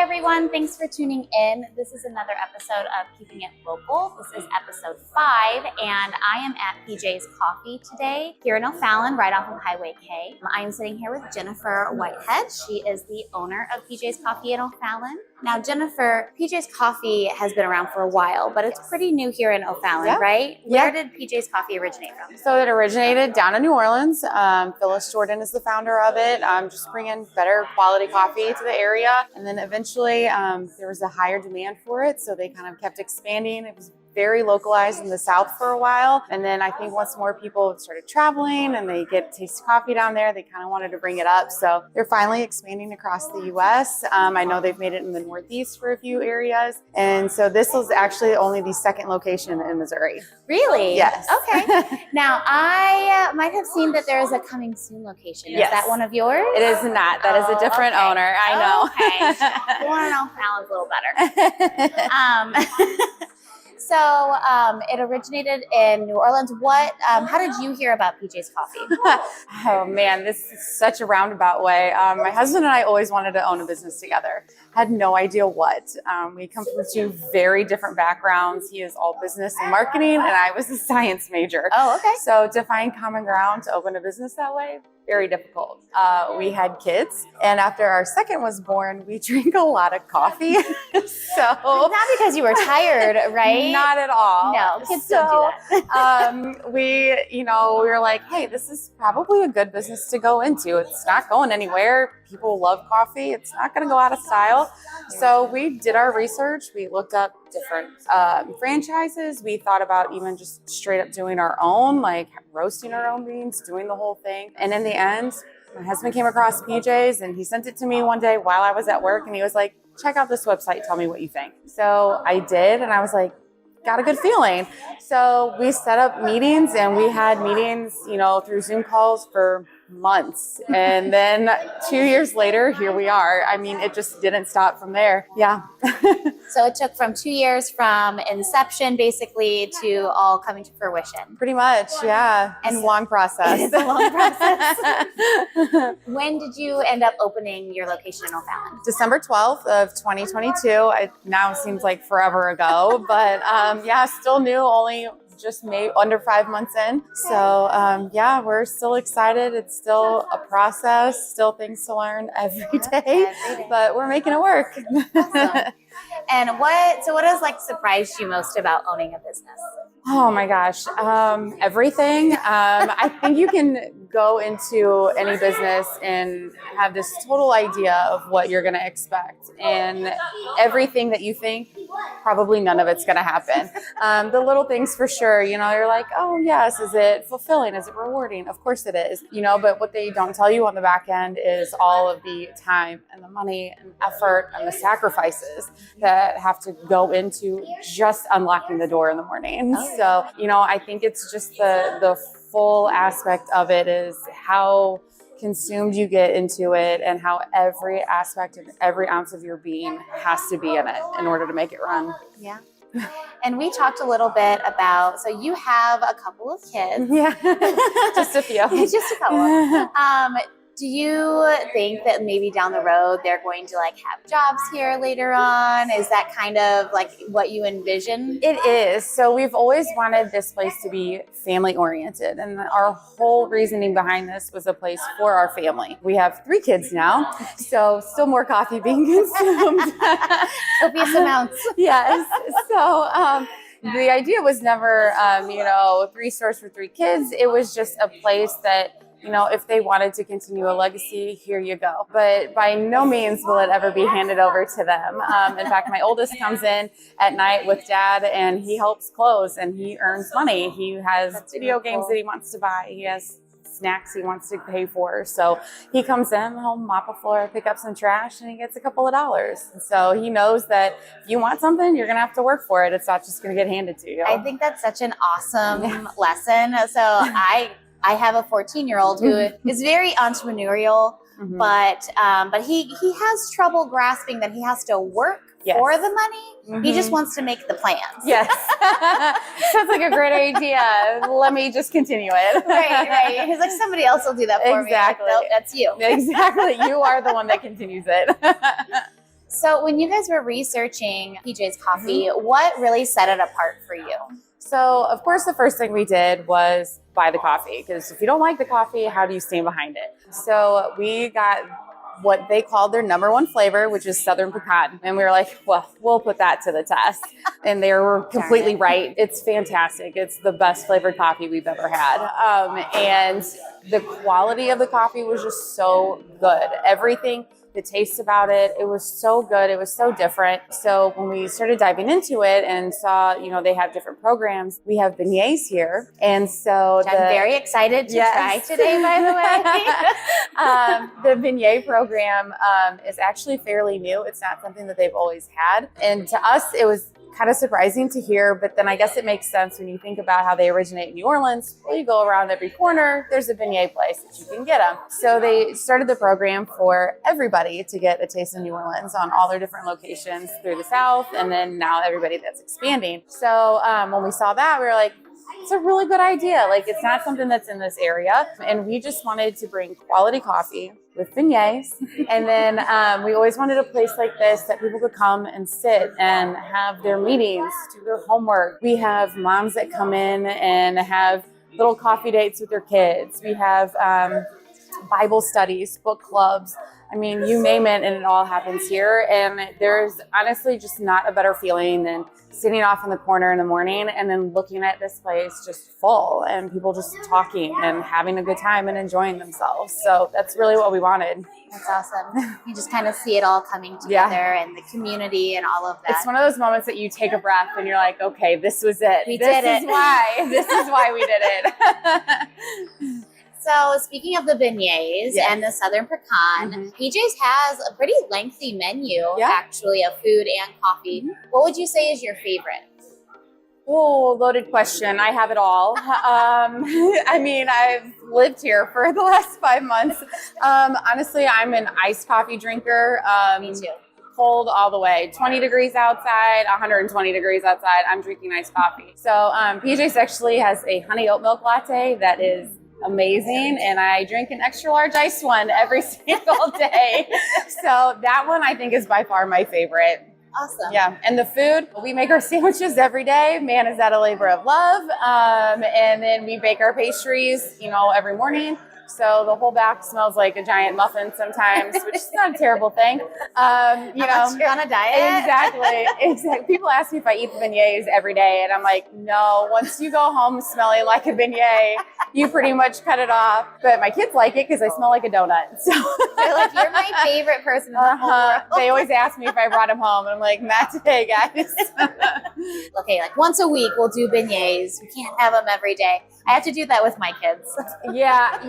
everyone, thanks for tuning in. This is another episode of Keeping It Local. This is episode 5, and I am at PJ's Coffee today here in O'Fallon, right off of Highway K. I am sitting here with Jennifer Whitehead. She is the owner of PJ's Coffee in O'Fallon. Now, Jennifer, PJ's Coffee has been around for a while, but it's pretty new here in O'Fallon, right? Where did PJ's Coffee originate from? So it originated down in New Orleans. Phyllis Jordan is the founder of it. Just bringing better quality coffee to the area. And then eventually there was a higher demand for it, so they kind of kept expanding. It was very localized in the South for a while. And then I think once more people started traveling and they get taste coffee down there, they kind of wanted to bring it up. So they're finally expanding across the U.S. I know they've made it in the Northeast for a few areas. And so this was actually only the second location in Missouri. Really? Yes. Okay. Now, I might have seen that there is a coming soon location. Is that one of yours? It is not. That is a different owner. I know. Okay. You want to know Fallon's a little better. So it originated in New Orleans. How did you hear about PJ's Coffee? Oh man, this is such a roundabout way. My husband and I always wanted to own a business together. Had no idea what. We come from two very different backgrounds. He is all business and marketing, and I was a science major. Oh, okay. So to find common ground to open a business that way, very difficult. We had kids, and after our second was born, we drank a lot of coffee. So not because you were tired, right? Not at all. No, kids don't do that. We were like, hey, this is probably a good business to go into. It's not going anywhere. People love coffee. It's not going to go out of style. So we did our research. We looked up different franchises. We thought about even just straight up doing our own, like roasting our own beans, doing the whole thing. And in the end, my husband came across PJ's and he sent it to me one day while I was at work. And he was like, check out this website. Tell me what you think. So I did. And I was like, got a good feeling. So we set up meetings, and we had meetings, through Zoom calls for months. And then 2 years later, here we are. I mean, it just didn't stop from there. Yeah. So it took from 2 years from inception, basically, to all coming to fruition. Pretty much, yeah. And a long process. It's a long process. When did you end up opening your location in O'Fallon? December 12th of 2022. It now seems like forever ago, but still new, only just maybe under 5 months in. So we're still excited. It's still a process, still things to learn every day. But we're making it work. Awesome. And what has surprised you most about owning a business? Oh my gosh, everything. I think you can go into any business and have this total idea of what you're going to expect, and everything that you think, probably none of it's going to happen. The little things for sure, you're like, oh yes, is it fulfilling? Is it rewarding? Of course it is, but what they don't tell you on the back end is all of the time and the money and effort and the sacrifices that have to go into just unlocking the door in the morning. So, I think it's just the full aspect of it is how consumed you get into it, and how every aspect and every ounce of your being has to be in it in order to make it run. Yeah. And we talked a little bit about, so you have a couple of kids. Yeah. Just a few. Just a couple. Do you think that maybe down the road they're going to have jobs here later on? Is that kind of what you envision? It is. So we've always wanted this place to be family oriented. And our whole reasoning behind this was a place for our family. We have 3 kids now, so still more coffee being consumed. Copious amounts. Yes. So the idea was never, 3 stores for 3 kids. It was just a place that, if they wanted to continue a legacy, here you go. But by no means will it ever be handed over to them. In fact, my oldest comes in at night with dad, and he helps close, and he earns money. He has video games that he wants to buy. He has snacks he wants to pay for. So he comes in, he'll mop a floor, pick up some trash, and he gets a couple of dollars. And so he knows that if you want something, you're going to have to work for it. It's not just going to get handed to you. I think that's such an awesome lesson. So I have a 14-year-old who is very entrepreneurial, but he has trouble grasping that he has to work for the money. He just wants to make the plans. Yes. Sounds like a great idea. Let me just continue it. Right. He's like, somebody else will do that for me. Like, nope, that's you. Exactly. You are the one that continues it. So when you guys were researching PJ's Coffee, what really set it apart for you? So, of course, the first thing we did was buy the coffee, because if you don't like the coffee, how do you stand behind it? So we got what they called their number one flavor, which is Southern Pecan. And we were like, well, we'll put that to the test. And they were completely right. It's fantastic. It's the best flavored coffee we've ever had. And the quality of the coffee was just so good. Everything, the taste about it, it was so good. It was so different. So when we started diving into it and saw, they have different programs, we have beignets here. And so I'm very excited to try today, by the way. The beignet program is actually fairly new. It's not something that they've always had. And to us, it was kind of surprising to hear, but then I guess it makes sense when you think about how they originate in New Orleans. Well, you go around every corner, there's a beignet place that you can get them. So they started the program for everybody to get a taste of New Orleans on all their different locations through the South, and then now everybody that's expanding. So when we saw that, we were like, it's a really good idea. Like, it's not something that's in this area. And we just wanted to bring quality coffee with beignets. And then we always wanted a place like this that people could come and sit and have their meetings, do their homework. We have moms that come in and have little coffee dates with their kids. We have Bible studies, book clubs. I mean, you name it, and it all happens here. And there's honestly just not a better feeling than sitting off in the corner in the morning and then looking at this place just full and people just talking and having a good time and enjoying themselves. So that's really what we wanted. That's awesome. You just kind of see it all coming together and the community and all of that. It's one of those moments that you take a breath and you're like, okay, this was it. We did it. This is why we did it. So speaking of the beignets and the Southern Pecan, PJ's has a pretty lengthy menu, actually, of food and coffee. What would you say is your favorite? Oh, loaded question. I have it all. I mean, I've lived here for the last 5 months. Honestly, I'm an iced coffee drinker. Me too. Cold all the way. 20 degrees outside, 120 degrees outside. I'm drinking iced coffee. So PJ's actually has a honey oat milk latte that is amazing, and I drink an extra large iced one every single day. So that one I think is by far my favorite. Awesome. Yeah, and the food, we make our sandwiches every day. Man, is that a labor of love. And then we bake our pastries, every morning. So the whole back smells like a giant muffin sometimes, which is not a terrible thing. You're on a diet. Exactly. People ask me if I eat the beignets every day, and I'm like, no. Once you go home smelling like a beignet, you pretty much cut it off. But my kids like it because I smell like a donut. So they're like, you're my favorite person in the whole world. They always ask me if I brought them home, and I'm like, not today, guys. Okay, like once a week we'll do beignets. We can't have them every day. I have to do that with my kids. Yeah,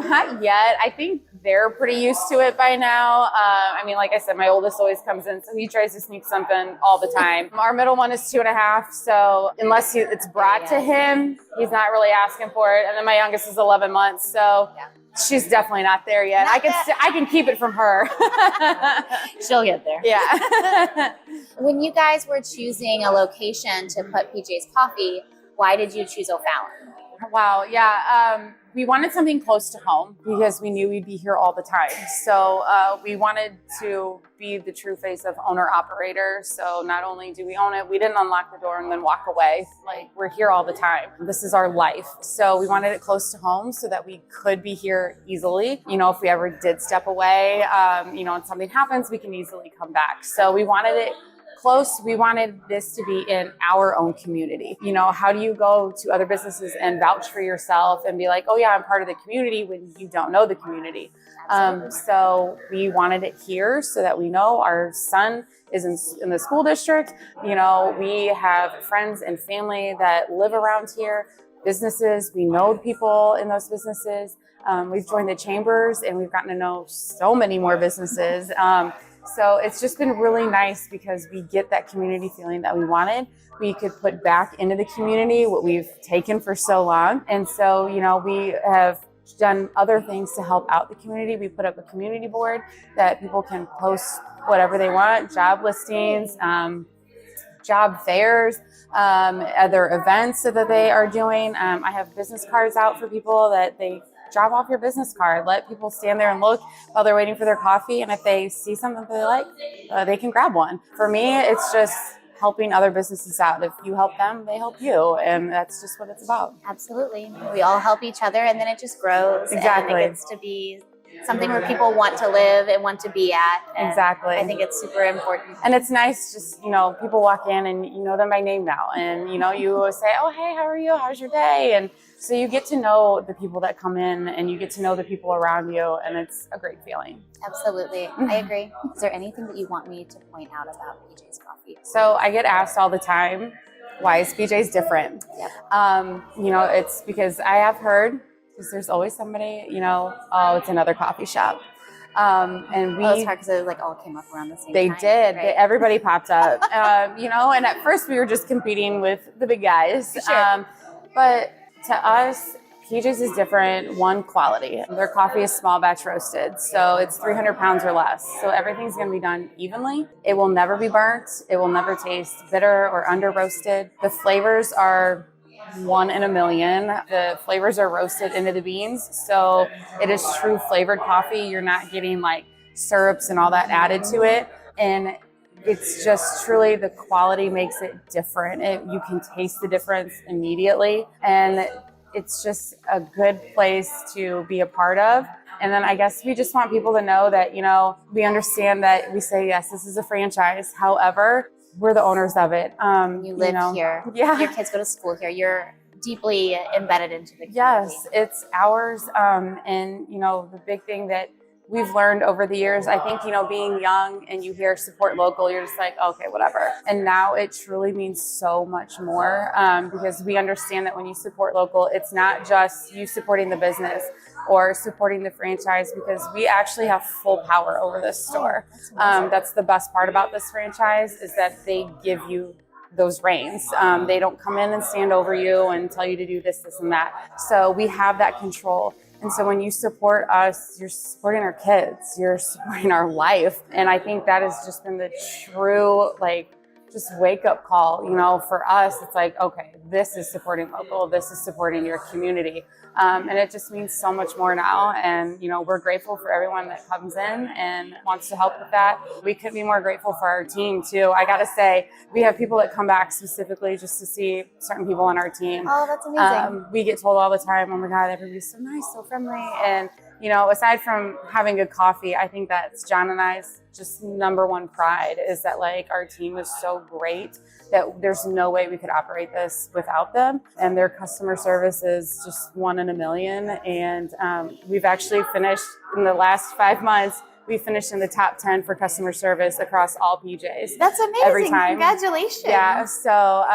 not yet. I think they're pretty used to it by now. I mean, like I said, my oldest always comes in, so he tries to sneak something all the time. Our middle one is 2.5, so unless it's brought to him, he's not really asking for it. And then my youngest is 11 months, so she's definitely not there yet. I can keep it from her. She'll get there. Yeah. When you guys were choosing a location to put PJ's Coffee, why did you choose O'Fallon? Wow. Yeah. We wanted something close to home because we knew we'd be here all the time. So we wanted to be the true face of owner-operator. So not only do we own it, we didn't unlock the door and then walk away. Like, we're here all the time. This is our life. So we wanted it close to home so that we could be here easily. If we ever did step away, and something happens, we can easily come back. So we wanted it close. We wanted this to be in our own community. How do you go to other businesses and vouch for yourself and be like, oh yeah, I'm part of the community when you don't know the community? So we wanted it here so that we know our son is in the school district. We have friends and family that live around here, businesses. We know people in those businesses. We've joined the chambers and we've gotten to know so many more businesses. So it's just been really nice because we get that community feeling that we wanted. We could put back into the community what we've taken for so long. And so, we have done other things to help out the community. We put up a community board that people can post whatever they want, job listings, job fairs, other events that they are doing. I have business cards out for people that they drop off your business card. Let people stand there and look while they're waiting for their coffee. And if they see something they like, they can grab one. For me, it's just helping other businesses out. If you help them, they help you. And that's just what it's about. Absolutely. We all help each other, and then it just grows. Exactly. And it gets to be something where people want to live and want to be at. And Exactly. I think it's super important. And it's nice just, people walk in and you know them by name now. And, you say, oh, hey, how are you? How's your day? And so you get to know the people that come in and you get to know the people around you. And it's a great feeling. Absolutely. I agree. Is there anything that you want me to point out about PJ's Coffee? So I get asked all the time, why is PJ's different? Yep. It's because I have heard, because there's always somebody, oh, it's another coffee shop. And we, it's hard because it all came up around the same they time. did. Right? Everybody popped up, and at first we were just competing with the big guys. Sure. But to us, PJ's is different. One, quality. Their coffee is small batch roasted, so it's 300 pounds or less. So everything's going to be done evenly. It will never be burnt. It will never taste bitter or under roasted. The flavors are 1 in a million. The flavors are roasted into the beans, so it is true flavored coffee. You're not getting syrups and all that added to it, and it's just truly the quality makes it different. You can taste the difference immediately, and it's just a good place to be a part of. And then I guess we just want people to know that, we understand that we say, yes, this is a franchise. However, we're the owners of it. You live here. Yeah. Your kids go to school here. You're deeply embedded into the community. Yes, it's ours. And, the big thing that we've learned over the years, I think, being young and you hear support local, you're just like, okay, whatever. And now it truly means so much more because we understand that when you support local, it's not just you supporting the business or supporting the franchise, because we actually have full power over this store. That's the best part about this franchise, is that they give you those reins. They don't come in and stand over you and tell you to do this, this, and that. So we have that control. And so when you support us, you're supporting our kids, you're supporting our life. And I think that has just been the true, just wake up call, for us. It's okay, this is supporting local, this is supporting your community. And it just means so much more now. And, we're grateful for everyone that comes in and wants to help with that. We couldn't be more grateful for our team too. I got to say, we have people that come back specifically just to see certain people on our team. Oh, that's amazing. We get told all the time, oh my God, everybody's so nice, so friendly. And, aside from having good coffee, I think that's John and I's just number one pride, is that our team is so great that there's no way we could operate this without them. And their customer service is just 1 in a million. And we've actually finished in the last 5 months, we finished in the top 10 for customer service across all PJs. That's amazing. Every time. Congratulations. Yeah. So,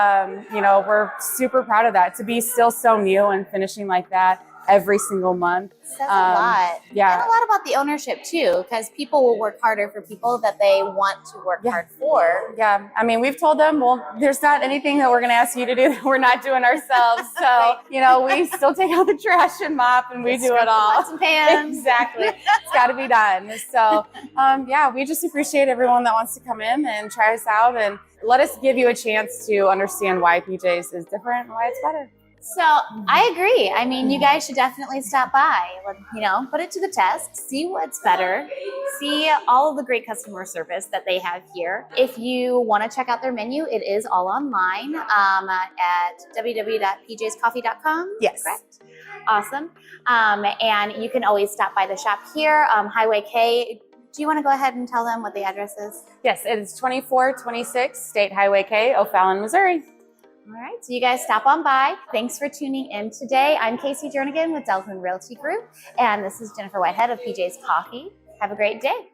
we're super proud of that, to be still so new and finishing like that every single month. Says a lot. Yeah. And a lot about the ownership too, because people will work harder for people that they want to work hard for. Yeah. I mean, we've told them, well, there's not anything that we're going to ask you to do that we're not doing ourselves. So, we still take out the trash and mop, and we do it all. Pots and pans. Exactly. It's got to be done. So, we just appreciate everyone that wants to come in and try us out and let us give you a chance to understand why PJ's is different and why it's better. So I agree. I mean, you guys should definitely stop by, put it to the test, see what's better, see all of the great customer service that they have here. If you want to check out their menu, it is all online at www.pjscoffee.com. Yes. Correct? Awesome. And you can always stop by the shop here, Highway K. Do you want to go ahead and tell them what the address is? Yes, it is 2426 State Highway K, O'Fallon, Missouri. All right, so you guys stop on by. Thanks for tuning in today. I'm Casey Jernigan with Delphin Realty Group, and this is Jennifer Whitehead of PJ's Coffee. Have a great day.